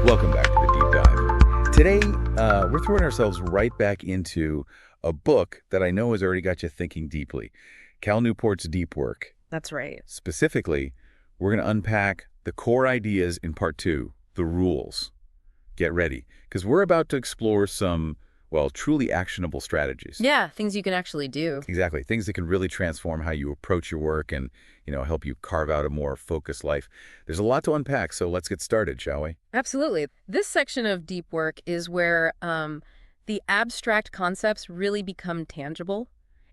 Welcome back to the Deep Dive. Today, we're throwing ourselves right back into a book that I know has already got you thinking deeply. Cal Newport's Deep Work. That's right. Specifically, we're going to unpack the core ideas in part 2, the rules. Get ready, because we're about to explore some, well, truly actionable strategies. Yeah, things you can actually do. Exactly. Things that can really transform how you approach your work and, help you carve out a more focused life. There's a lot to unpack, so let's get started, shall we? Absolutely. This section of deep work is where the abstract concepts really become tangible.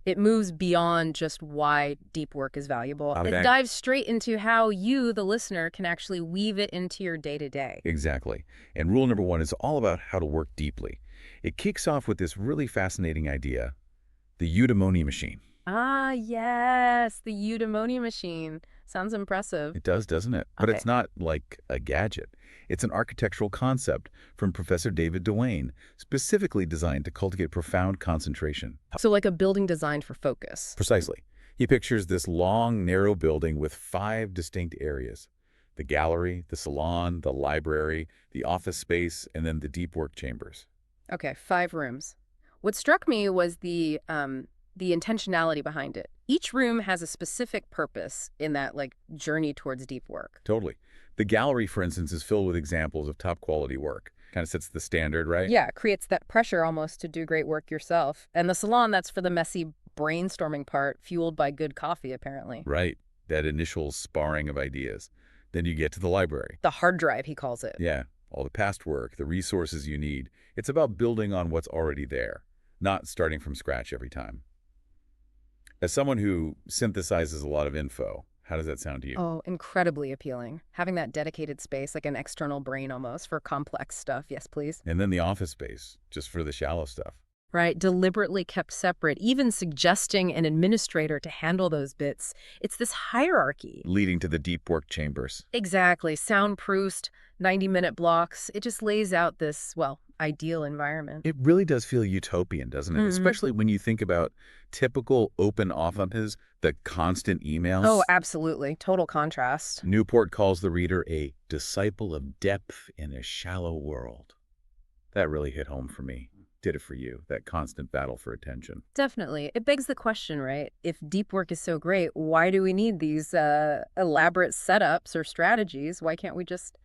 It moves beyond just why deep work is valuable. Okay. It dives straight into how you, the listener, can actually weave it into your day-to-day. Exactly. And rule number 1 is all about how to work deeply. It kicks off with this really fascinating idea, the eudaimonia machine. Ah, yes, the eudaimonia machine. Sounds impressive. It does, doesn't it? But Okay. it's not like a gadget. It's an architectural concept from Professor David Duane, specifically designed to cultivate profound concentration. So like a building designed for focus. Precisely. He pictures this long, narrow building with 5 distinct areas: the gallery, the salon, the library, the office space, and then the deep work chambers. Okay, 5 rooms. What struck me was the intentionality behind it. Each room has a specific purpose in that journey towards deep work. Totally. The gallery, for instance, is filled with examples of top quality work. Kind of sets the standard, right? Yeah, it creates that pressure almost to do great work yourself. And the salon, that's for the messy brainstorming part, fueled by good coffee, apparently. Right. That initial sparring of ideas. Then you get to the library. The hard drive, he calls it. Yeah. All the past work, the resources you need. It's about building on what's already there, not starting from scratch every time. As someone who synthesizes a lot of info, how does that sound to you? Oh, incredibly appealing. Having that dedicated space, like an external brain almost, for complex stuff. Yes, please. And then the office space, just for the shallow stuff. Right, deliberately kept separate, even suggesting an administrator to handle those bits. It's this hierarchy. Leading to the deep work chambers. Exactly. Soundproofed, 90-minute blocks. It just lays out this, well, ideal environment. It really does feel utopian, doesn't it? Especially when you think about typical open offices, the constant emails. Oh, absolutely. Total contrast. Newport calls the reader a disciple of depth in a shallow world. That really hit home for me. Did it for you, that constant battle for attention. Definitely. It begs the question, right? If deep work is so great, why do we need these elaborate setups or strategies? Why can't we just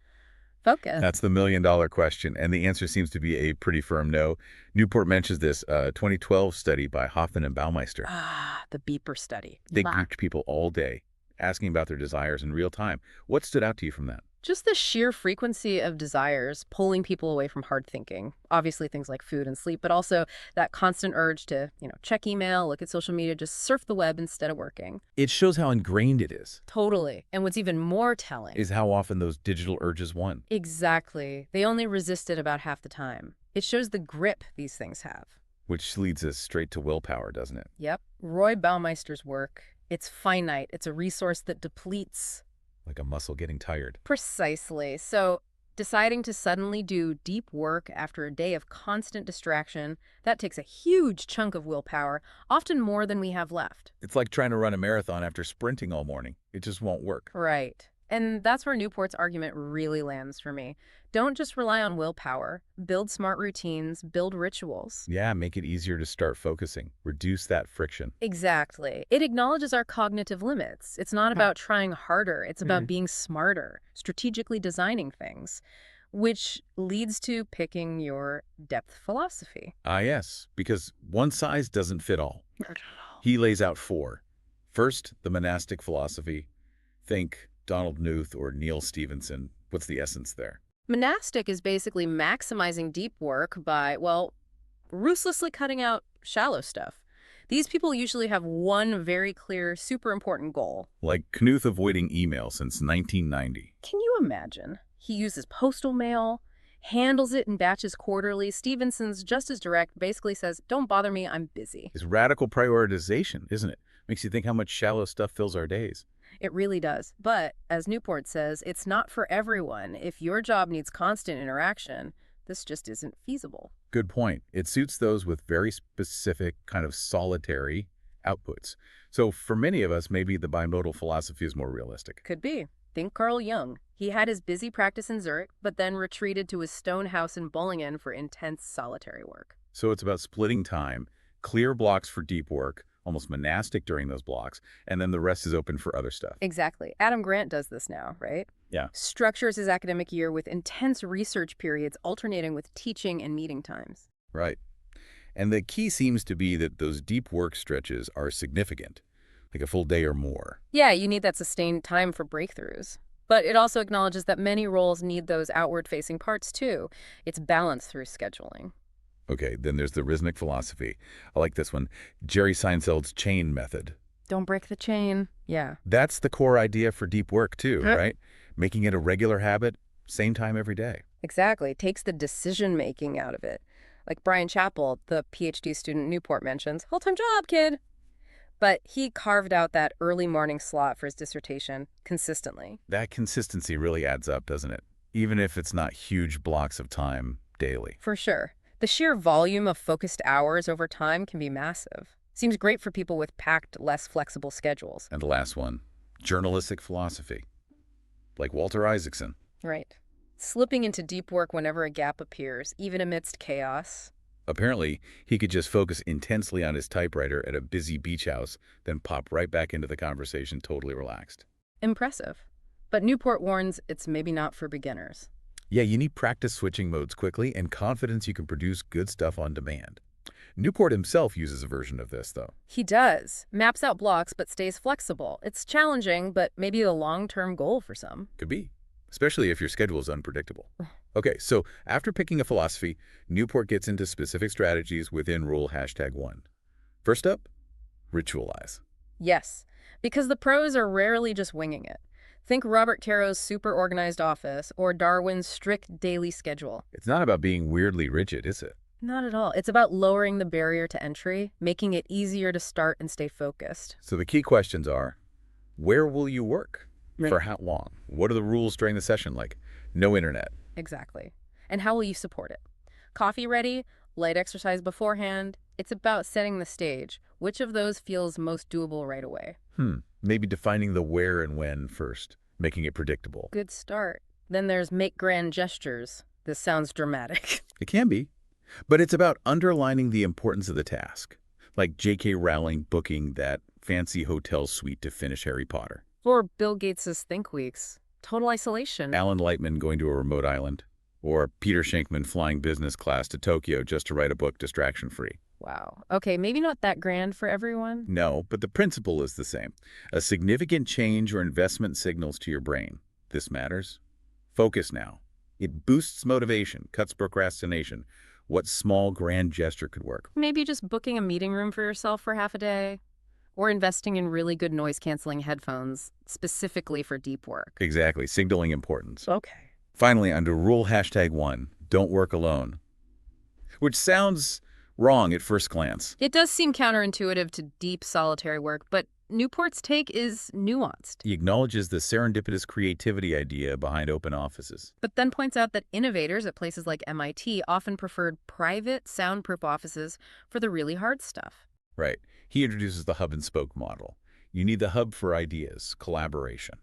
focus? That's the million-dollar question, and the answer seems to be a pretty firm no. Newport mentions this 2012 study by Hoffman and Baumeister. Ah, the beeper study. They Wow. grouped people all day, asking about their desires in real time. What stood out to you from that? Just the sheer frequency of desires pulling people away from hard thinking. Obviously things like food and sleep, but also that constant urge to, check email, look at social media, just surf the web instead of working. It shows how ingrained it is Totally. And what's even more telling how often those digital urges won. Exactly. They only resist it about half the time. It shows the grip these things have. Which leads us straight to willpower, doesn't it? Yep. Roy Baumeister's work. It's finite. It's a resource that depletes. Like a muscle getting tired. Precisely. So deciding to suddenly do deep work after a day of constant distraction, that takes a huge chunk of willpower, often more than we have left. It's like trying to run a marathon after sprinting all morning. It just won't work. Right. And that's where Newport's argument really lands for me. Don't just rely on willpower. Build smart routines, build rituals. Yeah, make it easier to start focusing. Reduce that friction. Exactly. It acknowledges our cognitive limits. It's not about trying harder. It's about being smarter, strategically designing things, which leads to picking your depth philosophy. Ah, yes, because one size doesn't fit all. He lays out 4. First, the monastic philosophy. Think Donald Knuth or Neil Stevenson. What's the essence there? Monastic is basically maximizing deep work by, well, ruthlessly cutting out shallow stuff. These people usually have one very clear, super important goal. Like Knuth avoiding email since 1990. Can you imagine? He uses postal mail, handles it in batches quarterly. Stevenson's just as direct, basically says, don't bother me, I'm busy. It's radical prioritization, isn't it? Makes you think how much shallow stuff fills our days. It really does. But, as Newport says, it's not for everyone. If your job needs constant interaction, this just isn't feasible. Good point. It suits those with very specific, kind of solitary outputs. So for many of us, maybe the bimodal philosophy is more realistic. Could be. Think Carl Jung. He had his busy practice in Zurich, but then retreated to his stone house in Bollingen for intense solitary work. So it's about splitting time, clear blocks for deep work, almost monastic during those blocks, and then the rest is open for other stuff. Exactly. Adam Grant does this now, right? Yeah. Structures his academic year with intense research periods alternating with teaching and meeting times. Right. And the key seems to be that those deep work stretches are significant, like a full day or more. Yeah, you need that sustained time for breakthroughs. But it also acknowledges that many roles need those outward-facing parts, too. It's balanced through scheduling. Okay, then there's the Risnik philosophy. I like this one. Jerry Seinfeld's chain method. Don't break the chain. Yeah. That's the core idea for deep work, too, Huh? right? Making it a regular habit, same time every day. Exactly. It takes the decision-making out of it. Like Brian Chappell, the PhD student Newport mentions, full-time job, kid. But he carved out that early morning slot for his dissertation consistently. That consistency really adds up, doesn't it? Even if it's not huge blocks of time daily. For sure. The sheer volume of focused hours over time can be massive. Seems great for people with packed, less flexible schedules. And the last one, journalistic philosophy. Like Walter Isaacson. Right. Slipping into deep work whenever a gap appears, even amidst chaos. Apparently, he could just focus intensely on his typewriter at a busy beach house, then pop right back into the conversation totally relaxed. Impressive. But Newport warns it's maybe not for beginners. Yeah, you need practice switching modes quickly and confidence you can produce good stuff on demand. Newport himself uses a version of this, though. He does. Maps out blocks but stays flexible. It's challenging, but maybe a long-term goal for some. Could be, especially if your schedule is unpredictable. Okay, so after picking a philosophy, Newport gets into specific strategies within Rule #1. First up, ritualize. Yes, because the pros are rarely just winging it. Think Robert Caro's super organized office or Darwin's strict daily schedule. It's not about being weirdly rigid, is it? Not at all. It's about lowering the barrier to entry, making it easier to start and stay focused. So the key questions are, where will you work? Right. For how long? What are the rules during the session, like no internet? Exactly. And how will you support it? Coffee ready? Light exercise beforehand? It's about setting the stage. Which of those feels most doable right away? Maybe defining the where and when first, making it predictable. Good start. Then there's make grand gestures. This sounds dramatic. It can be, but it's about underlining the importance of the task, like J.K. Rowling booking that fancy hotel suite to finish Harry Potter. Or Bill Gates' Think Weeks. Total isolation. Alan Lightman going to a remote island, or Peter Shankman flying business class to Tokyo just to write a book distraction-free. Wow. Okay, maybe not that grand for everyone. No, but the principle is the same. A significant change or investment signals to your brain. This matters. Focus now. It boosts motivation, cuts procrastination. What small, grand gesture could work? Maybe just booking a meeting room for yourself for half a day. Or investing in really good noise-canceling headphones, specifically for deep work. Exactly, signaling importance. Okay. Finally, under Rule #1, don't work alone. Which sounds wrong at first glance. It does seem counterintuitive to deep solitary work, but Newport's take is nuanced. He acknowledges the serendipitous creativity idea behind open offices. But then points out that innovators at places like MIT often preferred private, soundproof offices for the really hard stuff. Right. He introduces the hub and spoke model. You need the hub for ideas, collaboration.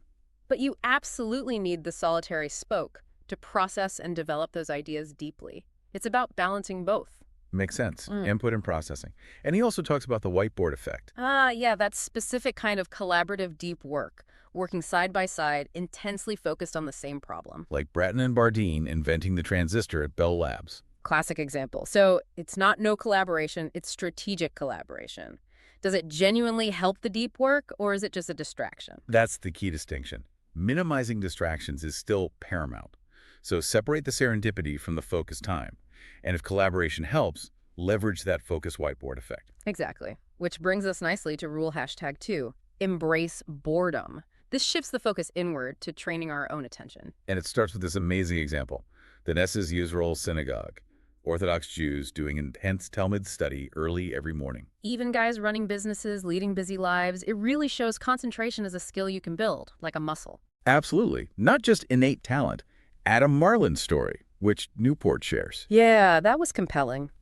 But you absolutely need the solitary spoke to process and develop those ideas deeply. It's about balancing both. Makes sense. Input and processing. And he also talks about the whiteboard effect. Yeah, that specific kind of collaborative deep work, working side by side, intensely focused on the same problem. Like Bratton and Bardeen inventing the transistor at Bell Labs. Classic example. So it's not no collaboration, it's strategic collaboration. Does it genuinely help the deep work, or is it just a distraction? That's the key distinction. Minimizing distractions is still paramount. So separate the serendipity from the focused time. And if collaboration helps, leverage that focus whiteboard effect. Exactly. Which brings us nicely to Rule #2, embrace boredom. This shifts the focus inward to training our own attention. And it starts with this amazing example. The Knesset Yisrael Synagogue. Orthodox Jews doing intense Talmud study early every morning. Even guys running businesses, leading busy lives, it really shows concentration as a skill you can build, like a muscle. Absolutely. Not just innate talent. Adam Marlin's story, which Newport shares. Yeah, that was compelling.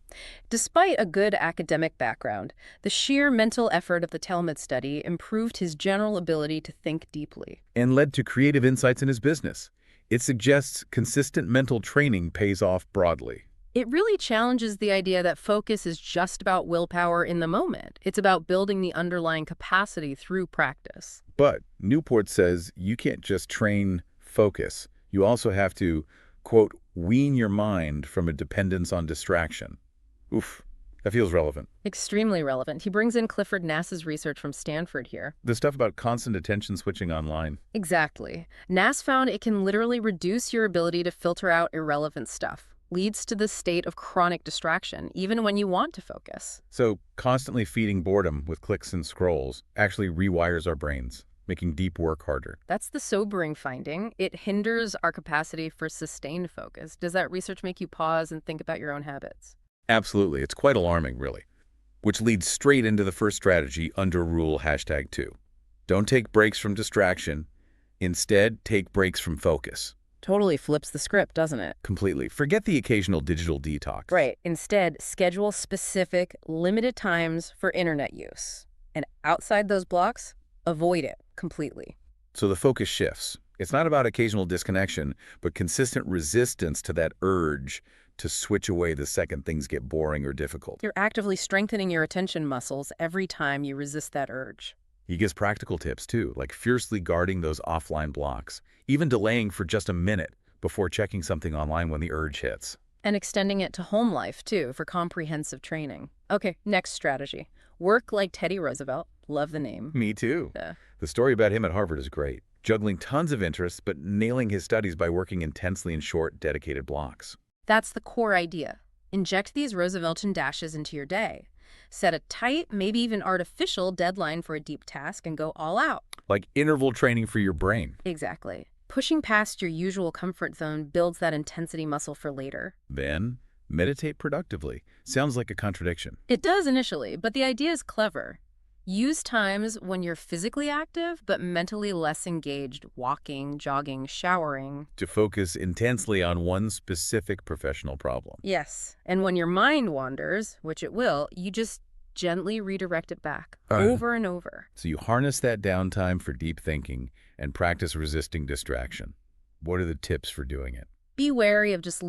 Despite a good academic background, the sheer mental effort of the Talmud study improved his general ability to think deeply. And led to creative insights in his business. It suggests consistent mental training pays off broadly. It really challenges the idea that focus is just about willpower in the moment. It's about building the underlying capacity through practice. But Newport says you can't just train focus. You also have to, quote, wean your mind from a dependence on distraction. Oof, that feels relevant. Extremely relevant. He brings in Clifford Nass's research from Stanford here. The stuff about constant attention switching online. Exactly. Nass found it can literally reduce your ability to filter out irrelevant stuff. Leads to the state of chronic distraction, even when you want to focus. So constantly feeding boredom with clicks and scrolls actually rewires our brains, making deep work harder. That's the sobering finding. It hinders our capacity for sustained focus. Does that research make you pause and think about your own habits? Absolutely. It's quite alarming, really. Which leads straight into the first strategy under rule #2. Don't take breaks from distraction. Instead, take breaks from focus. Totally flips the script, doesn't it? Completely. Forget the occasional digital detox. Right. Instead, schedule specific, limited times for internet use. And outside those blocks, avoid it completely. So the focus shifts. It's not about occasional disconnection, but consistent resistance to that urge to switch away the second things get boring or difficult. You're actively strengthening your attention muscles every time you resist that urge. He gives practical tips, too, like fiercely guarding those offline blocks, even delaying for just a minute before checking something online when the urge hits. And extending it to home life, too, for comprehensive training. Okay, next strategy. Work like Teddy Roosevelt. Love the name. Me too. Yeah. The story about him at Harvard is great. Juggling tons of interests, but nailing his studies by working intensely in short, dedicated blocks. That's the core idea. Inject these Rooseveltian dashes into your day. Set a tight, maybe even artificial deadline for a deep task and go all out. Like interval training for your brain. Exactly. Pushing past your usual comfort zone builds that intensity muscle for later. Then, meditate productively. Sounds like a contradiction. It does initially, but the idea is clever. Use times when you're physically active, but mentally less engaged, walking, jogging, showering. To focus intensely on one specific professional problem. Yes. And when your mind wanders, which it will, you just gently redirect it back over and over. So you harness that downtime for deep thinking and practice resisting distraction. What are the tips for doing it? Be wary of just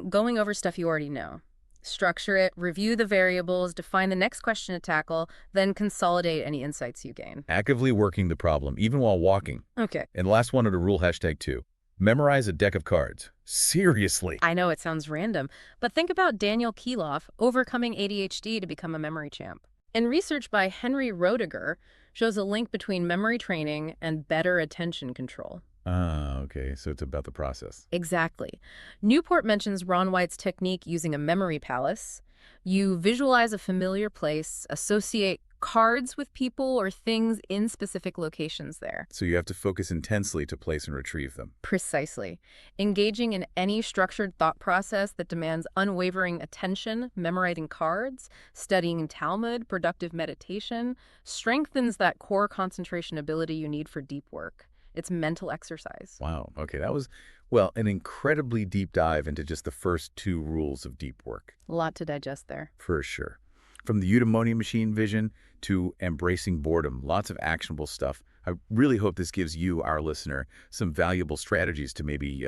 going over stuff you already know. Structure it, review the variables, define the next question to tackle, then consolidate any insights you gain. Actively working the problem, even while walking. Okay. And last one under rule #2. Memorize a deck of cards. Seriously. I know it sounds random, but think about Daniel Keeloff overcoming ADHD to become a memory champ. And research by Henry Roediger shows a link between memory training and better attention control. Ah, okay. So it's about the process. Exactly. Newport mentions Ron White's technique using a memory palace. You visualize a familiar place, associate cards with people or things in specific locations there. So you have to focus intensely to place and retrieve them. Precisely. Engaging in any structured thought process that demands unwavering attention, memorizing cards, studying Talmud, productive meditation, strengthens that core concentration ability you need for deep work. It's mental exercise. Wow. Okay, that was, well, an incredibly deep dive into just the first 2 rules of deep work. A lot to digest there. For sure. From the eudaimonia machine vision to embracing boredom, lots of actionable stuff. I really hope this gives you, our listener, some valuable strategies to maybe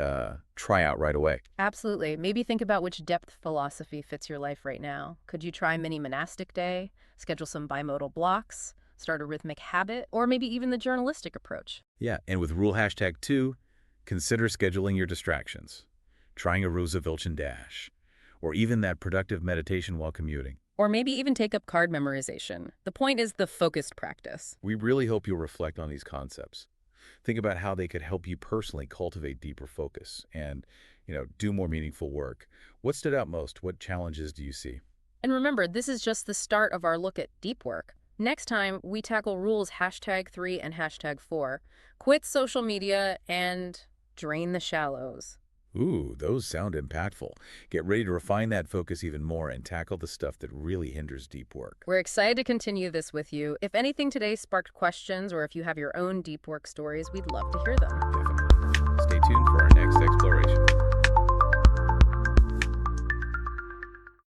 try out right away. Absolutely. Maybe think about which depth philosophy fits your life right now. Could you try mini monastic day, schedule some bimodal blocks, start a rhythmic habit, or maybe even the journalistic approach? Yeah, and with rule #2, consider scheduling your distractions, trying a Rooseveltian dash, or even that productive meditation while commuting. Or maybe even take up card memorization. The point is the focused practice. We really hope you'll reflect on these concepts. Think about how they could help you personally cultivate deeper focus and, do more meaningful work. What stood out most? What challenges do you see? And remember, this is just the start of our look at deep work. Next time, we tackle rules #3 and #4. Quit social media and drain the shallows. Ooh, those sound impactful. Get ready to refine that focus even more and tackle the stuff that really hinders deep work. We're excited to continue this with you. If anything today sparked questions or if you have your own deep work stories, we'd love to hear them. Definitely. Stay tuned for our next exploration.